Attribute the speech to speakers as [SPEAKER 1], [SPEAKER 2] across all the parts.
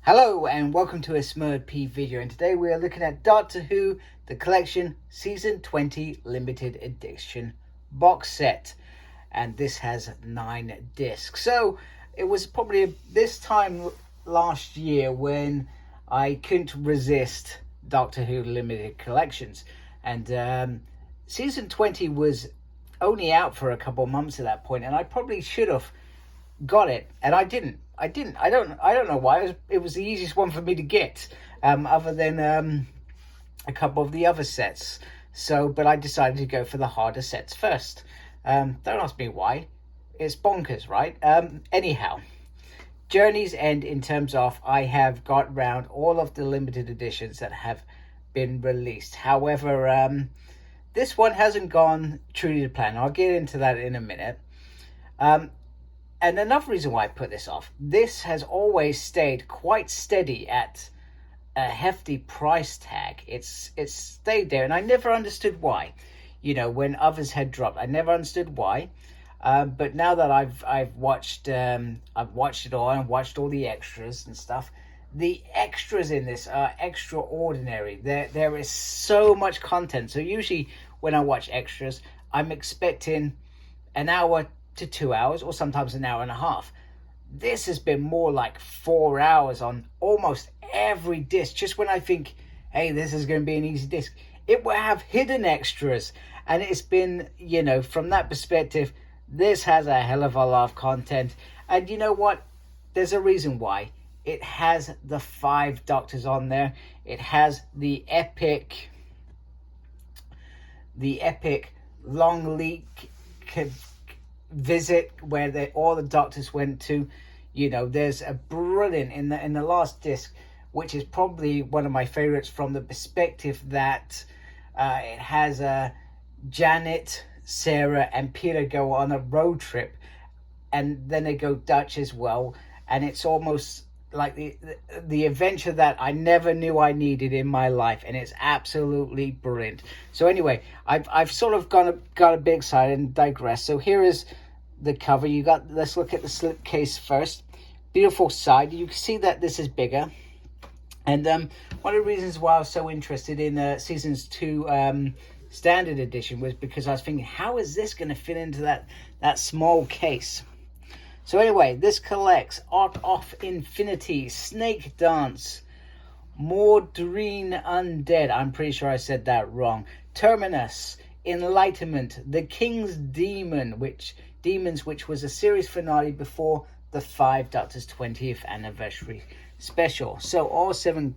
[SPEAKER 1] Hello and welcome to a Smurd P video, and today we are looking at Doctor Who The Collection Season 20 Limited Edition box set, and this has 9 discs. So it was probably this time last year when I couldn't resist Doctor Who Limited Collections, and Season 20 was only out for a couple of months at that point, and I probably should have got it, and I didn't. I don't know why. It was the easiest one for me to get, other than a couple of the other sets. So, but I decided to go for the harder sets first. Don't ask me why. It's bonkers, right? Anyhow, Journey's End in terms of I have got round all of the limited editions that have been released. However, this one hasn't gone truly to plan. I'll get into that in a minute. And another reason why I put this off, this has always stayed quite steady at a hefty price tag. It's stayed there, and I never understood why. You know, when others had dropped, I never understood why. But now that I've watched it all and watched all the extras and stuff, the extras in this are extraordinary. There is so much content. So usually when I watch extras, I'm expecting an hour to 2 hours, or sometimes an hour and a half. This has been more like 4 hours on almost every disc. Just when I think, hey, this is going to be an easy disc, it will have hidden extras. And it's been, you know, from that perspective, this has a hell of a lot of content. And you know what? There's a reason why. It has the 5 Doctors on there. It has the epic long leak visit where all the Doctors went to. You know, there's a brilliant in the last disc, which is probably one of my favorites from the perspective that it has Janet, Sarah and Peter go on a road trip, and then they go Dutch as well, and it's almost like the adventure that I never knew I needed in my life, and it's absolutely brilliant. So anyway, I've sort of got a bit excited and digressed. So here is the cover. Let's look at the slipcase first. Beautiful side. You can see that this is bigger, and one of the reasons why I was so interested in seasons 2 standard edition was because I was thinking, how is this going to fit into that small case? So anyway, this collects Art of Infinity, Snakedance, Mawdryn Undead, I'm pretty sure I said that wrong, Terminus, Enlightenment, The King's Demons, which was a series finale before the 5 Doctors 20th anniversary special. So all 7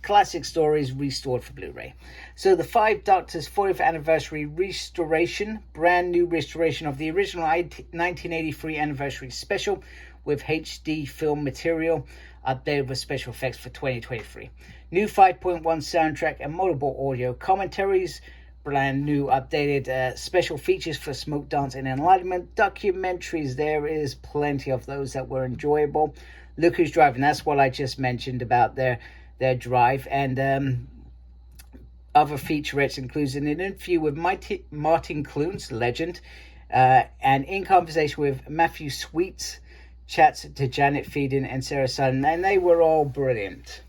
[SPEAKER 1] classic stories restored for Blu-ray. So the 5 Doctors 40th anniversary restoration, brand new restoration of the original 1983 anniversary special with HD film material, updated with special effects for 2023. New 5.1 soundtrack and multiple audio commentaries, brand new updated special features for Snakedance and Enlightenment, documentaries. There is plenty of those that were enjoyable. Look Who's Driving, that's what I just mentioned about their drive, and other featurettes includes an interview with Martin Clunes, legend, and in conversation with Matthew Sweets, chats to Janet Feeden and Sarah Sutton, and they were all brilliant.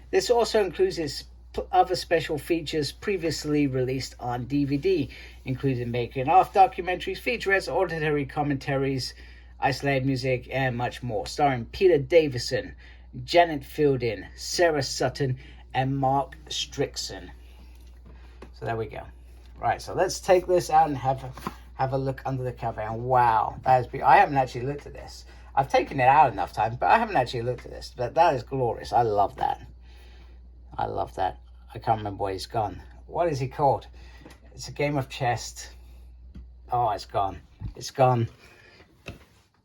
[SPEAKER 1] This also includes other special features previously released on DVD, including making of documentaries, featurettes, auditory commentaries, isolated music, and much more, starring Peter Davison, Janet Feeden, Sarah Sutton, and Mark Strickson. So there we go. Right, so let's take this out and have a look under the cover. And wow, that is beautiful. I haven't actually looked at this. I've taken it out enough times, but I haven't actually looked at this. But that is glorious. I love that. I love that. I can't remember where he's gone. What is he called? It's a game of chess. Oh, it's gone. It's gone.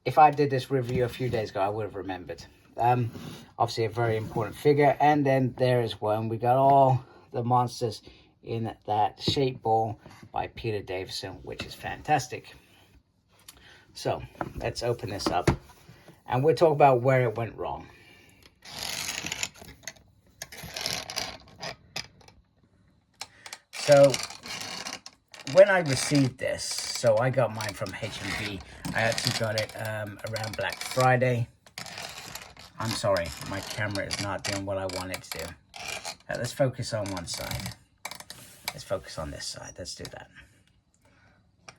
[SPEAKER 1] If I did this review a few days ago, I would have remembered. Obviously a very important figure. And then there is one. We got all the monsters in that shape ball by Peter Davison, which is fantastic. So let's open this up, and we'll talk about where it went wrong. So when I received this, so I got mine from H&B. I actually got it around Black Friday. I'm sorry, my camera is not doing what I want it to do. Let's focus on one side. Let's focus on this side. Let's do that.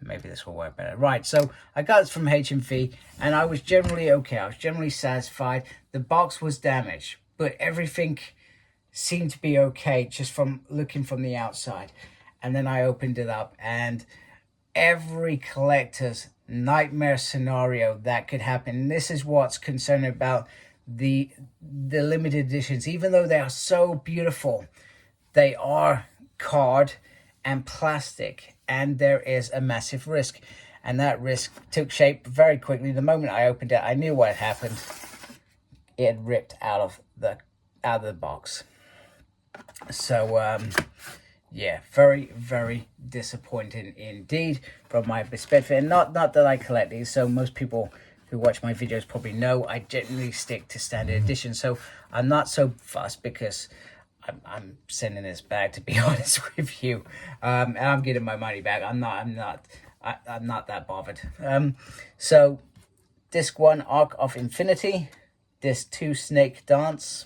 [SPEAKER 1] Maybe this will work better. Right, so I got this from HMV, and I was generally okay. I was generally satisfied. The box was damaged, but everything seemed to be okay just from looking from the outside. And then I opened it up, and every collector's nightmare scenario that could happen. And this is what's concerning about the limited editions. Even though they are so beautiful, they are card and plastic, and there is a massive risk, and that risk took shape very quickly. The moment I opened it, I knew what had happened. It had ripped out of the box. So yeah, very, very disappointing indeed from my perspective. And not that I collect these, so most people who watch my videos probably know I generally stick to standard edition, so I'm not so fussed, because I'm sending this back, to be honest with you, and I'm getting my money back. I'm not that bothered. So disc 1, Arc of Infinity. Disc 2, Snakedance.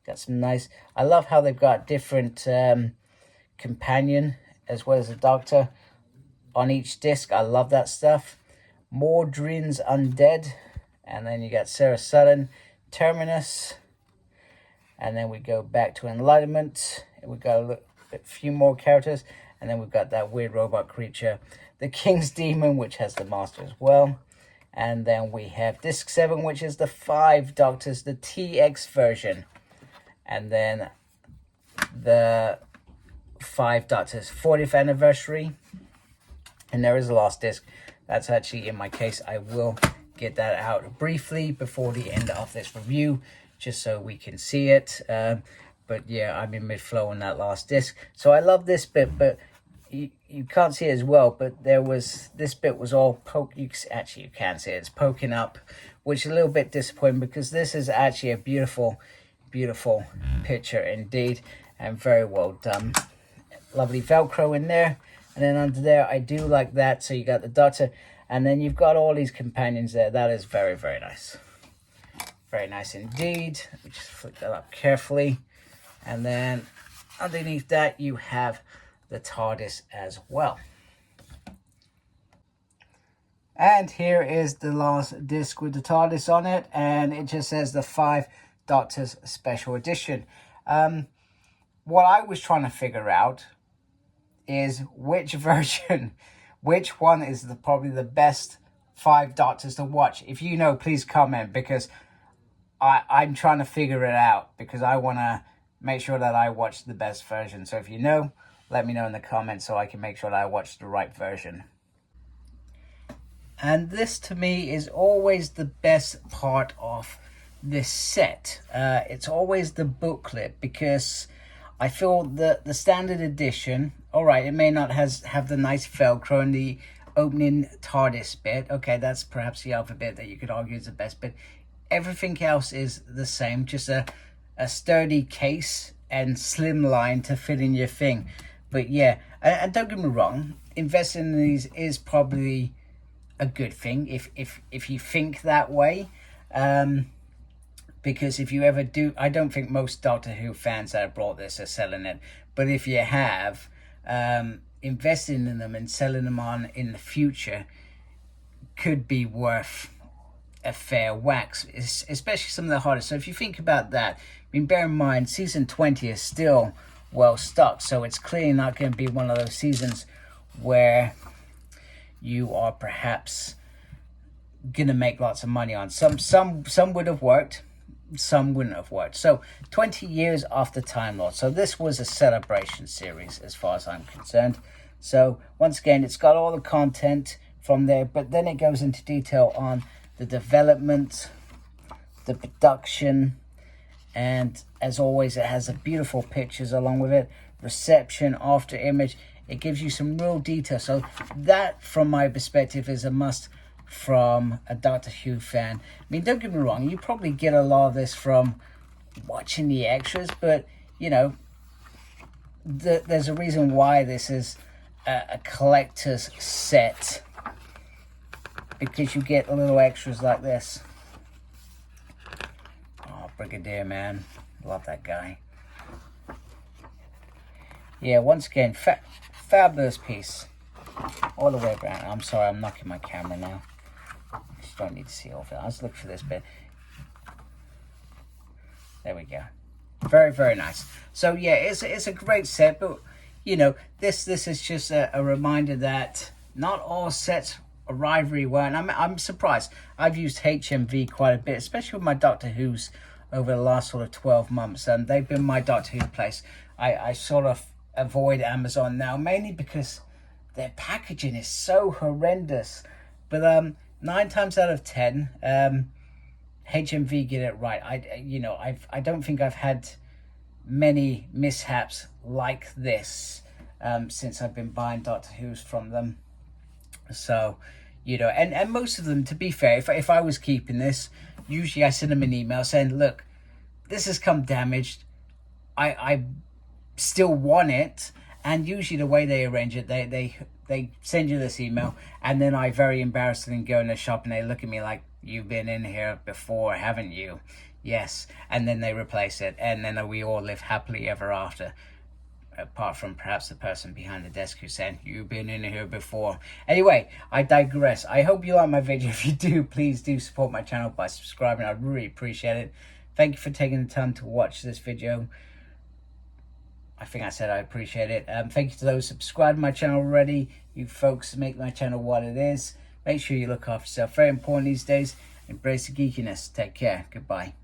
[SPEAKER 1] Got some nice. I love how they've got different companion as well as a doctor on each disc. I love that stuff. Mawdryn Undead, and then you got Sarah Sutton, Terminus. And then we go back to Enlightenment. We got a few more characters. And then we've got that weird robot creature, the King's Demon, which has the Master as well. And then we have Disc 7, which is the 5 Doctors, the TX version. And then the 5 Doctors 40th anniversary. And there is a last disc. That's actually in my case. I will get that out briefly before the end of this review, just so we can see it. But yeah, I'm in mid-flow on that last disc. So I love this bit, but you can't see it as well, but this bit was all actually you can see it, it's poking up, which is a little bit disappointing, because this is actually a beautiful, beautiful picture indeed, and very well done. Lovely Velcro in there, and then under there, I do like that. So you got the Doctor, and then you've got all these companions there. That is very, very nice. Very nice indeed. Let me just flick that up carefully. And then underneath that, you have the TARDIS as well. And here is the last disc with the TARDIS on it. And it just says the 5 Doctors Special Edition. What I was trying to figure out is which version, which one is probably the best 5 Doctors to watch. If you know, please comment, because I'm trying to figure it out, because I want to make sure that I watch the best version. So if you know, let me know in the comments so I can make sure that I watch the right version. And this to me is always the best part of this set. It's always the booklet, because I feel that the standard edition, all right, it may not have the nice Velcro and the opening TARDIS bit. Okay, that's perhaps the alpha bit that you could argue is the best, but everything else is the same. Just a sturdy case and slim line to fit in your thing. But yeah, and don't get me wrong, investing in these is probably a good thing if you think that way. Because if you ever do, I don't think most Doctor Who fans that have bought this are selling it. But if you have, investing in them and selling them on in the future could be worth a fair whack, especially some of the hardest. So if you think about that, I mean, bear in mind, season 20 is still well stocked. So it's clearly not going to be one of those seasons where you are perhaps going to make lots of money on. Some would have worked. Some wouldn't have worked. So 20 years after Time Lord. So this was a celebration series as far as I'm concerned. So once again, it's got all the content from there, but then it goes into detail on the development, the production, and as always, it has the beautiful pictures along with it, reception, after image. It gives you some real detail. So that, from my perspective, is a must from a Doctor Who fan. I mean, don't get me wrong, you probably get a lot of this from watching the extras, but you know, there's a reason why this is a collector's set, because you get little extras like this. Brigadier, man. Love that guy. Yeah, once again, fabulous piece. All the way around. I'm sorry, I'm knocking my camera now. Just don't need to see all of it. I'll just look for this bit. There we go. Very, very nice. So yeah, it's a great set, but you know, this is just a reminder that not all sets arrive very well. And I'm surprised. I've used HMV quite a bit, especially with my Doctor Who's over the last sort of 12 months. And they've been my Doctor Who place. I sort of avoid Amazon now, mainly because their packaging is so horrendous. But 9 times out of 10, HMV get it right. I don't think I've had many mishaps like this since I've been buying Doctor Who's from them. So, you know, and most of them, to be fair, if I was keeping this, usually I send them an email saying, look, this has come damaged. I still want it. And usually the way they arrange it, they send you this email, and then I very embarrassingly go in the shop and they look at me like, you've been in here before, haven't you? Yes. And then they replace it, and then we all live happily ever after, apart from perhaps the person behind the desk who said, you've been in here before. Anyway, I digress. I hope you like my video. If you do, please do support my channel by subscribing. I'd really appreciate it. Thank you for taking the time to watch this video. I think I said I appreciate it. Thank you to those subscribed to my channel already. You folks make my channel what it is. Make sure you look after yourself. Very important these days. Embrace the geekiness. Take care. Goodbye.